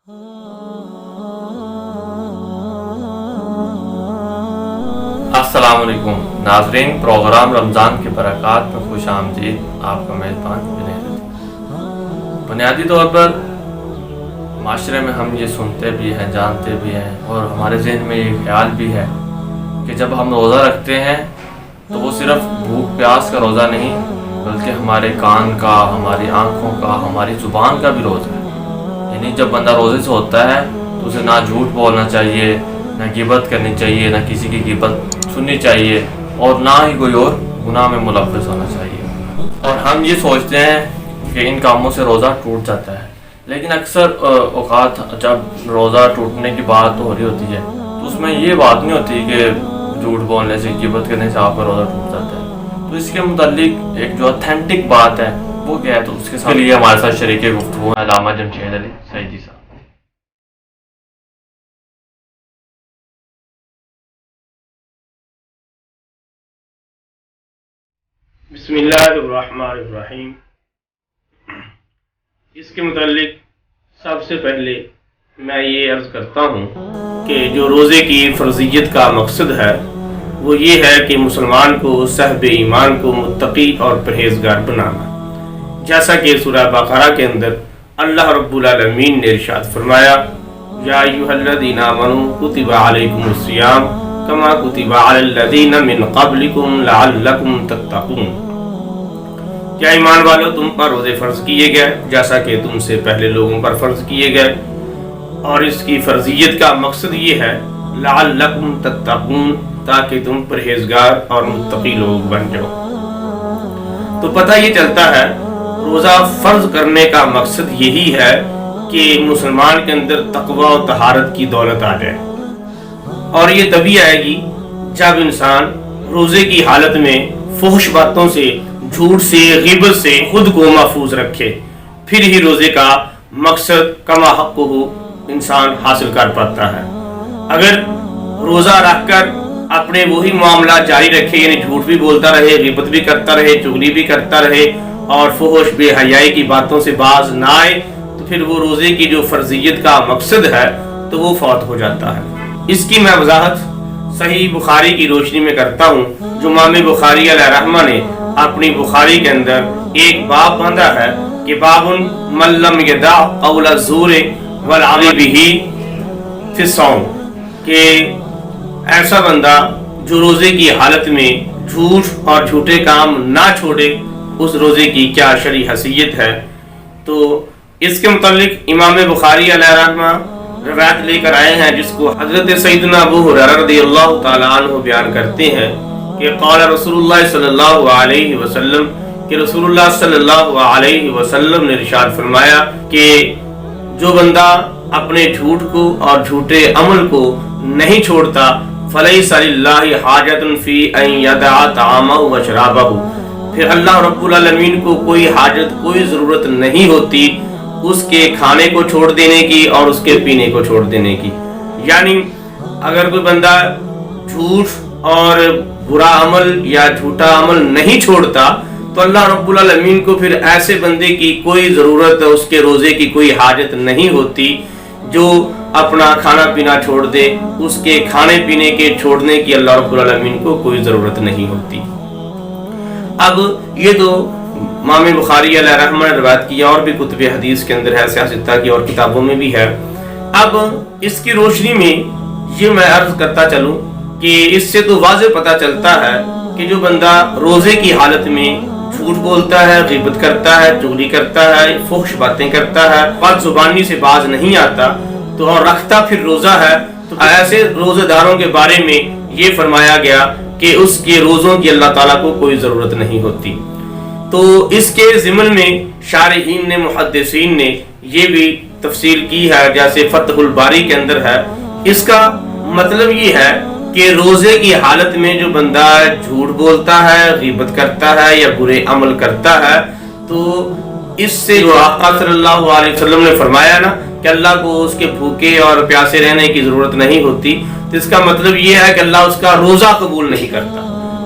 السلام علیکم ناظرین، پروگرام رمضان کے برکات میں خوش آمدید۔ آپ کا میزبان جنید۔ بنیادی طور پر معاشرے میں ہم یہ سنتے بھی ہیں، جانتے بھی ہیں، اور ہمارے ذہن میں یہ خیال بھی ہے کہ جب ہم روزہ رکھتے ہیں تو وہ صرف بھوک پیاس کا روزہ نہیں، بلکہ ہمارے کان کا، ہماری آنکھوں کا، ہماری زبان کا بھی روزہ ہے۔ یعنی جب بندہ روزے سے ہوتا ہے تو اسے نہ جھوٹ بولنا چاہیے، نہ غیبت کرنی چاہیے، نہ کسی کی غیبت سننی چاہیے، اور نہ ہی کوئی اور گناہ میں ملوث ہونا چاہیے۔ اور ہم یہ سوچتے ہیں کہ ان کاموں سے روزہ ٹوٹ جاتا ہے، لیکن اکثر اوقات جب روزہ ٹوٹنے کی بات ہو رہی ہوتی ہے تو اس میں یہ بات نہیں ہوتی کہ جھوٹ بولنے سے، غیبت کرنے سے آپ کا روزہ ٹوٹ جاتا ہے۔ تو اس کے متعلق ایک جو اتھینٹک بات ہے وہ کیا ہے، تو اس کے لیے ہمارے ساتھ شریک گفتگو ہیں علامہ جمشید علی سعیدی صاحب۔ بسم اللہ الرحمن الرحیم۔ اس کے متعلق سب سے پہلے میں یہ عرض کرتا ہوں کہ جو روزے کی فرضیت کا مقصد ہے وہ یہ ہے کہ مسلمان کو، صاحب ایمان کو متقی اور پرہیزگار بنانا، جیسا کہ سورہ بقرہ کے اندر اللہ رب العالمین نے ارشاد فرمایا، یا ایھا الذین آمنوا کتب علیکم الصیام کما کتب علی الذین من قبلکم لعلکم تتقون۔ کیا ایمان والو، تم پر روزے فرض کیے گئے جیسا کہ تم سے پہلے لوگوں پر فرض کیے گئے، اور اس کی فرضیت کا مقصد یہ ہے لعلکم تتقون، تاکہ تم پرہیزگار اور متقی لوگ بن جاؤ۔ تو پتہ یہ چلتا ہے روزہ فرض کرنے کا مقصد یہی ہے کہ مسلمان کے اندر تقوی و طہارت کی دولت آ جائے، اور یہ تبھی آئے گی جب انسان روزے کی حالت میں فحش باتوں سے، جھوٹ سے، غیبت سے خود کو محفوظ رکھے، پھر ہی روزے کا مقصد کما حق ہو انسان حاصل کر پاتا ہے۔ اگر روزہ رکھ کر اپنے وہی معاملات جاری رکھے، یعنی جھوٹ بھی بولتا رہے، غیبت بھی کرتا رہے، چغلی بھی کرتا رہے، اور فحش بے حیائی کی باتوں سے باز نہ آئے، تو پھر وہ روزے کی جو فرضیت کا مقصد ہے تو وہ فوت ہو جاتا ہے۔ اس کی میں وضاحت صحیح بخاری کی روشنی میں کرتا ہوں، جو امام بخاری علیہ رحمہ نے اپنی بخاری کے اندر ایک باب باندھا ہے کہ باب من لم یدع قول الزور والعمل بہ فی الصوم، کہ ایسا بندہ جو روزے کی حالت میں جھوٹ اور جھوٹے کام نہ چھوڑے، اس روزے کی کیا شرعی حیثیت ہے۔ تو اس کے متعلق امام بخاری علیہ رحمہ روایت لے کر آئے ہیں، جس کو حضرت سیدنا ابو ہریرہ رضی اللہ تعالی عنہ بیان کرتے ہیں کہ قال رسول اللہ صلی اللہ علیہ وسلم، کہ رسول اللہ صلی اللہ علیہ وسلم نے ارشاد فرمایا کہ جو بندہ اپنے جھوٹ کو اور جھوٹے عمل کو نہیں چھوڑتا، فلیس للہ حاجۃ فی ان یدع طعامہ و شرابہ، پھر اللہ رب العالمین کو کوئی حاجت، کوئی ضرورت نہیں ہوتی اس کے کھانے کو چھوڑ دینے کی اور اس کے پینے کو چھوڑ دینے کی۔ یعنی اگر کوئی بندہ جھوٹ اور برا عمل یا جھوٹا عمل نہیں چھوڑتا تو اللہ رب العالمین کو پھر ایسے بندے کی کوئی ضرورت، اس کے روزے کی کوئی حاجت نہیں ہوتی جو اپنا کھانا پینا چھوڑ دے، اس کے کھانے پینے کے چھوڑنے کی اللہ رب العالمین کو کوئی ضرورت نہیں ہوتی۔ اب یہ تو امام بخاری علیہ رحمہ نے روایت کیا، اور بھی کتب حدیث کے اندر ہے، سیاستہ کی اور کتابوں میں بھی ہے۔ اب اس کی روشنی میں یہ میں عرض کرتا چلوں کہ اس سے تو واضح پتہ چلتا ہے کہ جو بندہ روزے کی حالت میں جھوٹ بولتا ہے، غیبت کرتا ہے، چغلی کرتا ہے، فحش باتیں کرتا ہے، بد زبانی سے باز نہیں آتا تو اور رکھتا پھر روزہ ہے، تو ایسے روزہ داروں کے بارے میں یہ فرمایا گیا کہ اس کے روزوں کی اللہ تعالیٰ کو کوئی ضرورت نہیں ہوتی۔ تو اس کے ضمن میں شارحین نے، محدثین نے یہ بھی تفصیل کی ہے، جیسے فتح الباری کے اندر ہے۔ اس کا مطلب یہ ہے کہ روزے کی حالت میں جو بندہ جھوٹ بولتا ہے، غیبت کرتا ہے یا برے عمل کرتا ہے، تو اس سے جو آقا صلی اللہ علیہ وسلم نے فرمایا نا کہ اللہ کو اس کے بھوکے اور پیاسے رہنے کی ضرورت نہیں ہوتی، تو اس کا مطلب یہ ہے کہ اللہ اس کا روزہ قبول نہیں کرتا،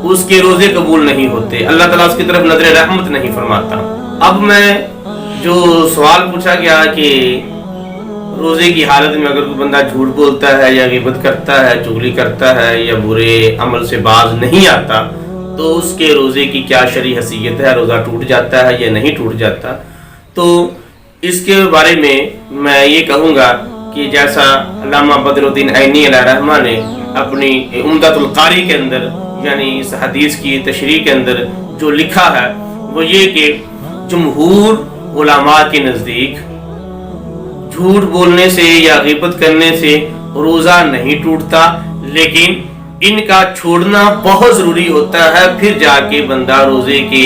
اس کے روزے قبول نہیں ہوتے، اللہ تعالیٰ اس کی طرف نظر رحمت نہیں فرماتا۔ اب میں جو سوال پوچھا گیا کہ روزے کی حالت میں اگر کوئی بندہ جھوٹ بولتا ہے یا غیبت کرتا ہے، چغلی کرتا ہے یا برے عمل سے باز نہیں آتا، تو اس کے روزے کی کیا شرعی حیثیت ہے؟ روزہ ٹوٹ جاتا ہے یا نہیں ٹوٹ جاتا؟ تو اس کے بارے میں یہ کہوں گا کہ جیسا علامہ بدر الدین عینی علیہ رحمہ نے اپنی عمدۃ القاری کے اندر، یعنی اس حدیث کی تشریح کے اندر جو لکھا ہے وہ یہ کہ جمہور علماء کے نزدیک جھوٹ بولنے سے یا غیبت کرنے سے روزہ نہیں ٹوٹتا، لیکن ان کا چھوڑنا بہت ضروری ہوتا ہے، پھر جا کے بندہ روزے کے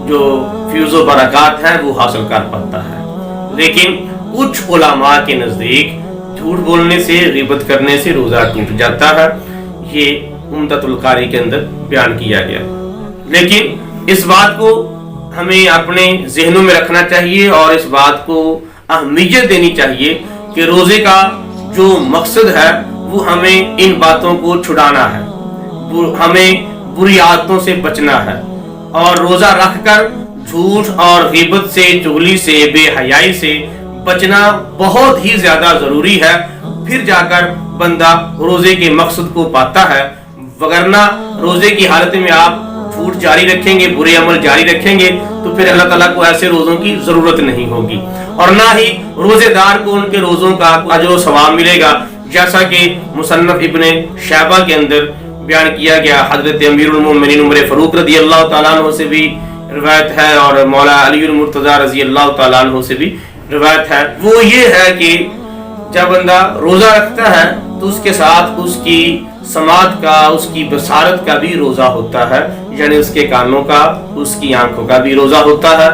جو فیوز و برکات ہیں وہ حاصل کر پاتا ہے۔ لیکن کچھ علماء کے نزدیک جھوٹ بولنے سے، غیبت کرنے سے روزہ ٹوٹ جاتا ہے، یہ عمدۃ القاری کے اندر بیان کیا گیا۔ لیکن اس بات کو ہمیں اپنے ذہنوں میں رکھنا چاہیے اور اس بات کو اہمیت دینی چاہیے کہ روزے کا جو مقصد ہے وہ ہمیں ان باتوں کو چھڑانا ہے، ہمیں بری عادتوں سے بچنا ہے، اور روزہ رکھ کر جھوٹ اور غیبت سے، چغلی سے، بے حیائی سے بچنا بہت ہی زیادہ ضروری ہے، پھر جا کر بندہ روزے کے مقصد کو پاتا ہے۔ وگرنہ روزے کی حالت میں آپ جھوٹ جاری رکھیں گے، برے عمل جاری رکھیں گے، تو پھر اللہ تعالیٰ کو ایسے روزوں کی ضرورت نہیں ہوگی، اور نہ ہی روزے دار کو ان کے روزوں کا اجر و ثواب ملے گا، جیسا کہ مصنف ابن شیبہ کے اندر بیان کیا گیا۔ حضرت امیر المومنین عمر فاروق رضی اللہ تعالیٰ عنہ سے بھی روایت ہے اور مولا علی المرتضیٰ رضی اللہ تعالیٰ عنہ سے بھی روایت ہے، وہ یہ ہے کہ جب بندہ روزہ رکھتا ہے تو اس کے ساتھ اس کی سماعت کا، اس کی بصارت کا بھی روزہ ہوتا ہے، یعنی اس کے کانوں کا، اس کی آنکھوں کا بھی روزہ ہوتا ہے،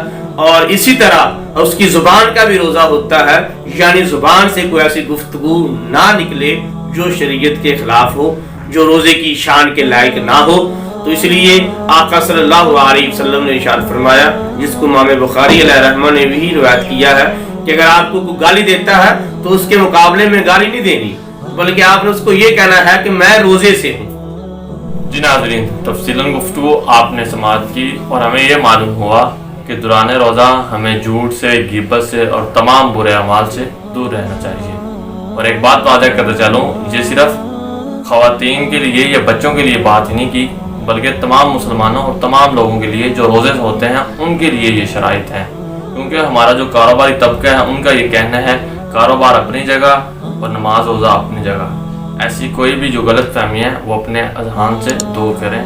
اور اسی طرح اس کی زبان کا بھی روزہ ہوتا ہے، یعنی زبان سے کوئی ایسی گفتگو نہ نکلے جو شریعت کے خلاف ہو، جو روزے کی شان کے لائق نہ ہو۔ تو اس لیے آقا صلی اللہ علیہ وسلم نے ارشاد فرمایا، جس کو امام بخاری علیہ رحمہ نے بھی روایت کیا ہے، کہ اگر آپ کو کوئی گالی دیتا ہے تو اس کے مقابلے میں گالی نہیں دینی، بلکہ آپ نے اس کو یہ کہنا ہے کہ میں روزے سے ہوں۔ جی ناظرین، تفصیلاً گفتگو آپ نے سماعت کی اور ہمیں یہ معلوم ہوا کہ دوران روزہ ہمیں جھوٹ سے، غیبت سے اور تمام برے اعمال سے دور رہنا چاہیے۔ اور ایک بات واضح کرتے چلوں، یہ صرف خواتین کے لیے یا بچوں کے لیے بات ہی نہیں کی، بلکہ تمام مسلمانوں اور تمام لوگوں کے لیے جو روزے ہوتے ہیں ان کے لیے یہ شرائط ہیں، کیونکہ ہمارا جو کاروباری طبقہ ہے ان کا یہ کہنا ہے کاروبار اپنی جگہ اور نماز روزہ اپنی جگہ۔ ایسی کوئی بھی جو غلط فہمی ہے وہ اپنے اذہان سے دور کریں۔